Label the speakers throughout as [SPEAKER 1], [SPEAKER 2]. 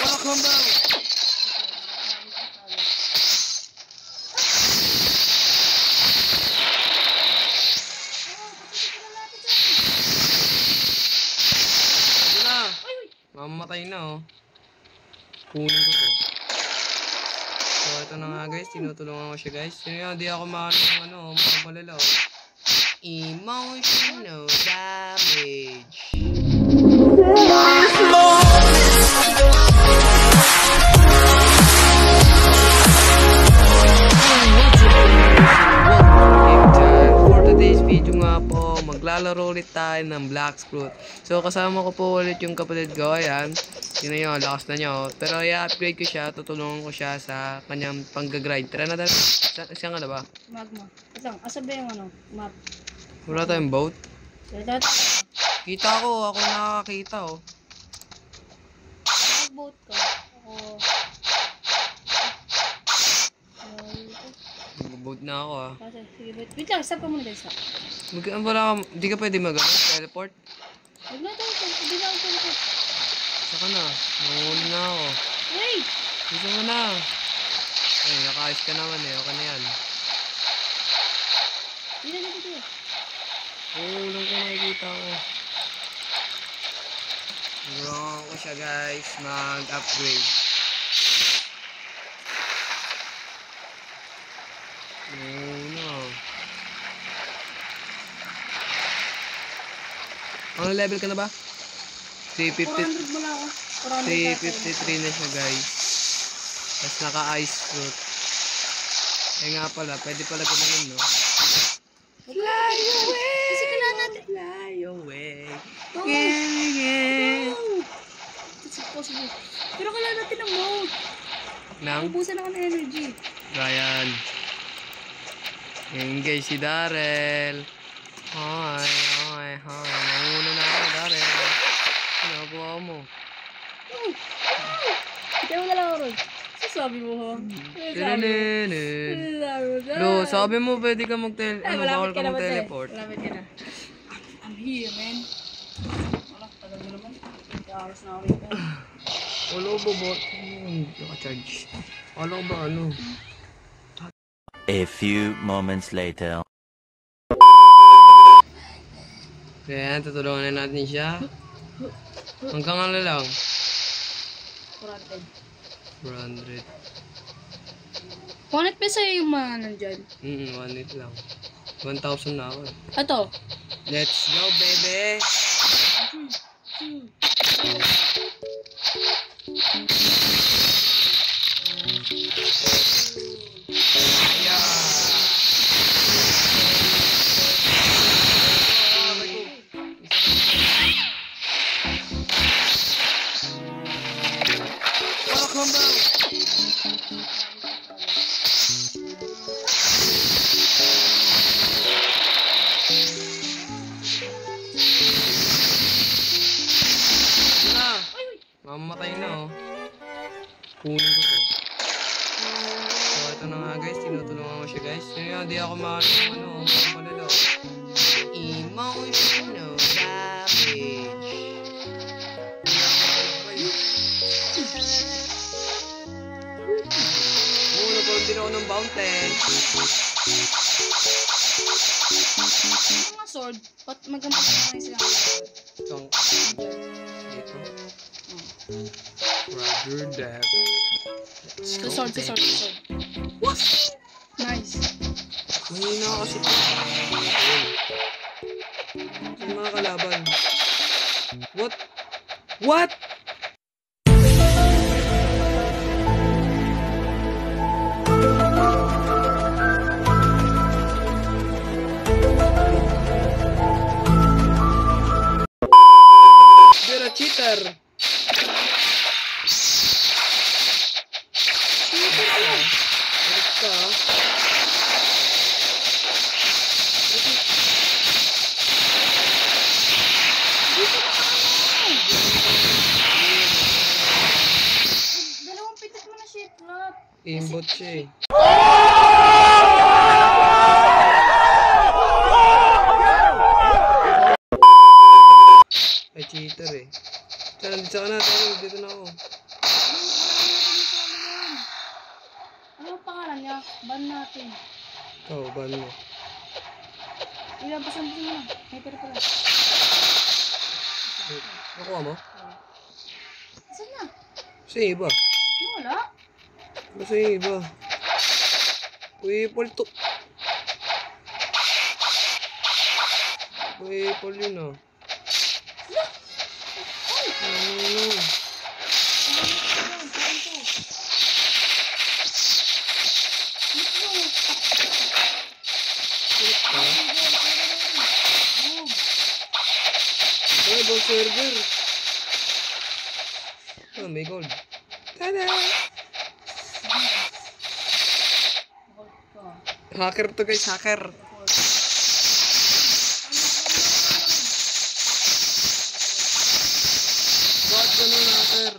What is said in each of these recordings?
[SPEAKER 1] Welcome back! Mamamatay na oh. Kunin ko to. So ito na nga guys, tinutulungan ko siya guys. Yun di ako maano malala oh. Emotional damage. Maglalaro ulit tayo ng Black Fruit. So kasama ko po ulit yung kapatid ko. Ayan. Yun na yun. Lakas na niya. Pero i-upgrade ko siya. Tutulungan ko siya sa kanyang pang-grind. Tara na tayo. Siya nga na ba?
[SPEAKER 2] Magma. Ito. Asa ba yung map?
[SPEAKER 1] Wala tayong boat. Kita ko. Ako nakakita oh.
[SPEAKER 2] Boat ka. Ako.
[SPEAKER 1] Mag-boat na ako ah.
[SPEAKER 2] Sige, wait lang. Stop ka muna guys.
[SPEAKER 1] Di ka pwede teleport?
[SPEAKER 2] Huwag na tayo. Hindi na ako teleport.
[SPEAKER 1] Saka na. Nanguli na ako.
[SPEAKER 2] Wait!
[SPEAKER 1] Gusto mo na. Ay, nakaayos ka naman eh. Okay na yan.
[SPEAKER 2] Hindi na dito.
[SPEAKER 1] Oo, lang ko nakikita ko. Nagulungan ko siya guys. Mag-upgrade. Ano level ka na ba?
[SPEAKER 2] 400 mo lang ako.
[SPEAKER 1] 353 na siya guys. Tapos naka-ice fruit. Eh nga pala, pwede pala gumanin no? Fly away!
[SPEAKER 2] Kasi kailangan natin.
[SPEAKER 1] Fly away!
[SPEAKER 2] Go! It's impossible. Pero kailangan natin ng mode. Ubusan ako ng energy.
[SPEAKER 1] Ryan. Yan guys si Darrell. Hi. Nanguna na ako, Darrell. Ano nagawa mo?
[SPEAKER 2] Ikaw na lang ako ron. Sasabi mo ha?
[SPEAKER 1] Lo, sabi mo pwede ka bawal ka mag-teleport.
[SPEAKER 2] Malapit ka na. I'm here, man. Wala, tagal mo naman. Kaaras na ako rito.
[SPEAKER 1] Wala ba bot? Naka-charge. Wala ba ano?
[SPEAKER 3] A few moments later.
[SPEAKER 1] Ayan, tutulungan na natin siya. Hanggang ano lang? 400.
[SPEAKER 2] 100 peso yung mga nandyan.
[SPEAKER 1] 1 lang. 1,000 na ako.
[SPEAKER 2] Ito.
[SPEAKER 1] Let's go, baby! Mamamatay na oh. Kunin ko to. So ito na nga guys, tinutulungan ko siya guys. Yun di ako malala. Emotional damage. Nagkaroon din ako ng fountain.
[SPEAKER 2] Mga sword, maganda pa sila.
[SPEAKER 1] Dito. Roger that.
[SPEAKER 2] The sword.
[SPEAKER 1] What?
[SPEAKER 2] Nice.
[SPEAKER 1] Mahina kasi ito. Ano mga kalaban? What? What? You're a cheater.
[SPEAKER 2] Dalawang pitit mo na shit, Lot.
[SPEAKER 1] Aimbot siya eh. Ay, cheater eh. Dito na ako.
[SPEAKER 2] niya. Ban natin.
[SPEAKER 1] Ikaw, ban mo.
[SPEAKER 2] Ilabas mo na. May pera pala.
[SPEAKER 1] Nakuha mo?
[SPEAKER 2] Saan na?
[SPEAKER 1] Sa iba.
[SPEAKER 2] Wala.
[SPEAKER 1] Sa iba. Uy, palto. Uy, pal yun ah. Ano? Gold server. Oh, may gold. Tada! Hacker to guys, hacker. Bakit ganun hacker?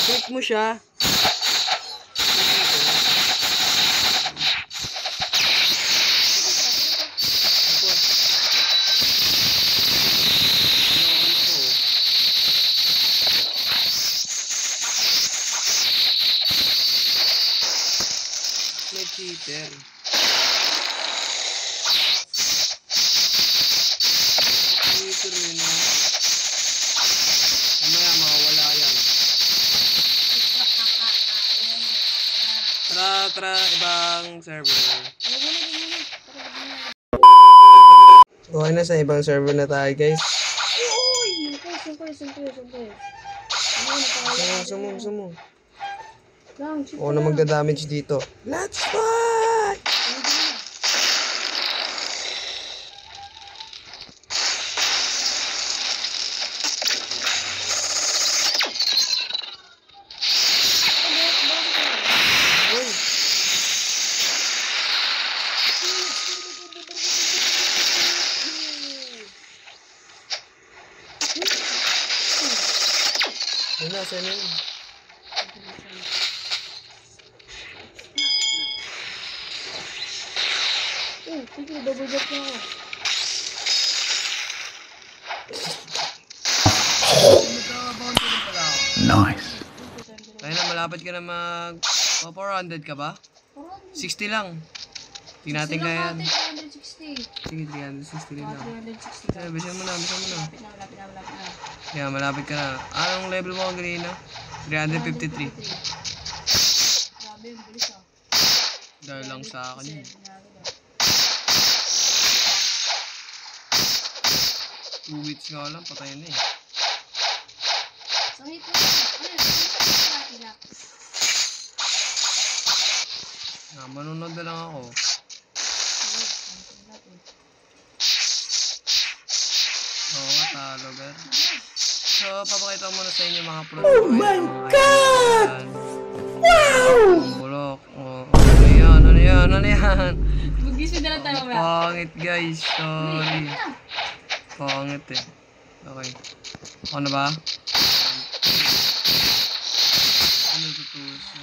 [SPEAKER 1] Click mo siya. Cheater. Cheater yun ah. Mamaya mawawala yan. Tara, ibang server. Okay na sa ibang server na tayo guys.
[SPEAKER 2] Uy! Sungkoy.
[SPEAKER 1] Sumo.
[SPEAKER 2] Lang,
[SPEAKER 1] Ako na magda-damage dito. Let's fight! Ayun na, saan yun?
[SPEAKER 2] Sige, double jump na ako.
[SPEAKER 3] Nice.
[SPEAKER 1] Ayun na, malapit ka na mag... 400 ka ba? 60 lang. Tingnan natin kaya yan.
[SPEAKER 2] 360.
[SPEAKER 1] Sige, 360 din lang.
[SPEAKER 2] 360.
[SPEAKER 1] Bisan mo na.
[SPEAKER 2] Malapit na.
[SPEAKER 1] Yeah, malapit ka na. Anong level mo kanina? 353.
[SPEAKER 2] Grabe, yung bilis ah.
[SPEAKER 1] Dahil lang sa akin yun. 2 weeks nga lang, patayin na eh.
[SPEAKER 2] So, hit mo.
[SPEAKER 1] Manunod na lang ako. Oo, talo, ber. So, papakita ko muna sa inyo mga pro. Oh my God! Wow! Bulok. Oh, ano yan?
[SPEAKER 2] Mag-gising na lang tayo ba?
[SPEAKER 1] Pangit guys, sorry. Pangit eh. Okay. Ako na ba? Ano tutuso?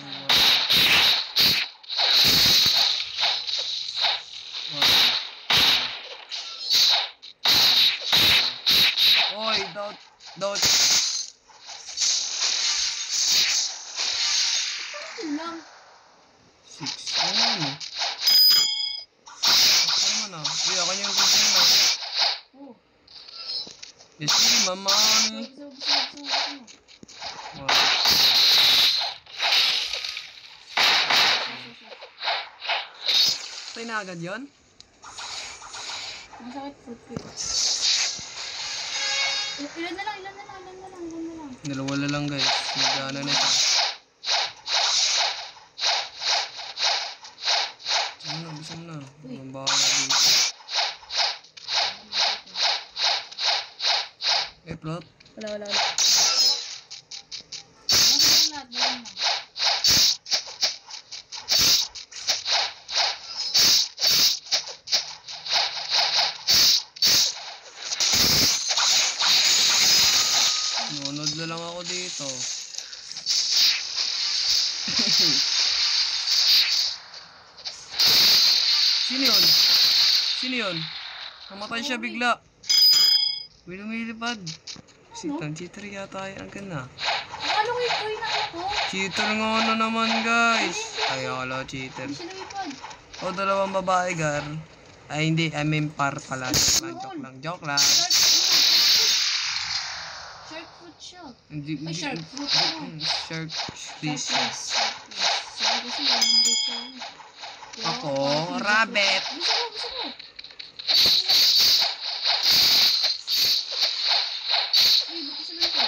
[SPEAKER 1] Oy, doubt.
[SPEAKER 2] Lang.
[SPEAKER 1] 6. Ano? Ako naman ah. Uy, ako yung gusto na.
[SPEAKER 2] Oh.
[SPEAKER 1] Yes, sige, mamani. Patay na agad yun?
[SPEAKER 2] Masakit fruit ko. Ilan na lang.
[SPEAKER 1] Dalawa na lang guys. Nagana na ito. Bisa mo na. Mambawa na dito. Plot.
[SPEAKER 2] Wala.
[SPEAKER 1] Nunod na lang ako dito. Sino yun? Namatay siya bigla. Lumilipad. Cheater yata yan ka na.
[SPEAKER 2] Ano ko ito yung ako?
[SPEAKER 1] Cheater nga na naman guys. Ay, akala cheater.
[SPEAKER 2] Hindi siya lumipad.
[SPEAKER 1] O, dalawang babae, gar. Ay, hindi. I mean, par pala. Joke lang. Joke lang.
[SPEAKER 2] Shark fruit siya.
[SPEAKER 1] Hindi,
[SPEAKER 2] Ay, shark fruit.
[SPEAKER 1] Shark fish.
[SPEAKER 2] Sabi ko siya, hindi siya.
[SPEAKER 1] Ako, rabbit.
[SPEAKER 2] Gusto ko. Ay, ba't siya lumipad?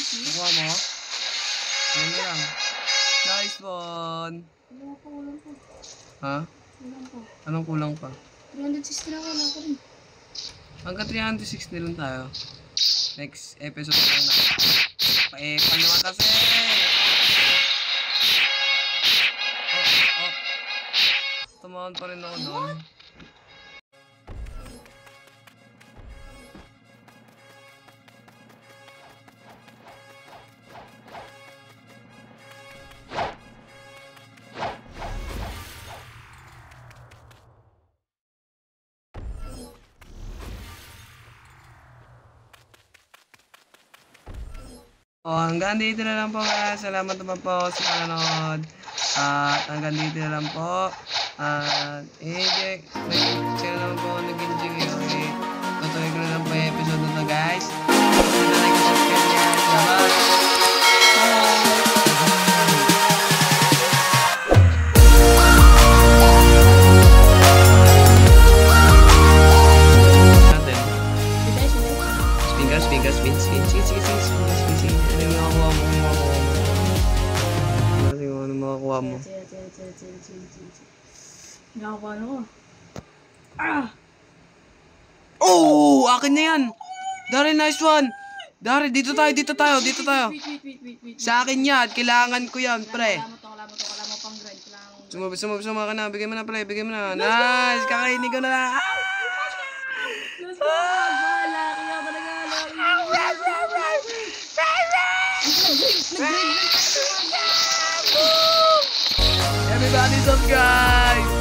[SPEAKER 1] Nakuha mo? Yan lang. Nice one.
[SPEAKER 2] Kulang po.
[SPEAKER 1] Ha?
[SPEAKER 2] Kulang po.
[SPEAKER 1] Anong kulang pa?
[SPEAKER 2] 360 na wala ko rin.
[SPEAKER 1] Hanggang 360 na lang tayo. Next episode na. Paepal naman kasi. Oh. Tumaon pa rin ako doon. Hanggang dito na lang po guys. Salamat naman po sa panonood. At hanggang dito na lang po. At enjoy. Sana naman po nag-enjoy kayo. Tutuloy ko na lang po yung episode na to guys. Like and subscribe guys. Bye-bye.
[SPEAKER 2] Nakakuha ko.
[SPEAKER 1] Oh! Akin na yan! Dari, nice one! Dari, dito tayo.
[SPEAKER 2] Wait.
[SPEAKER 1] Sa akin yan. Kailangan ko yan, pre.
[SPEAKER 2] Kailangan mo pang grind. Kailangan mo.
[SPEAKER 1] Sumama ka na. Bigyan mo na, pre. Bigyan mo na. Nice! Kakainin ko na lang.
[SPEAKER 2] Let's go! Bahala! Kaya ka nag-aalam.
[SPEAKER 1] Everybody subscribe!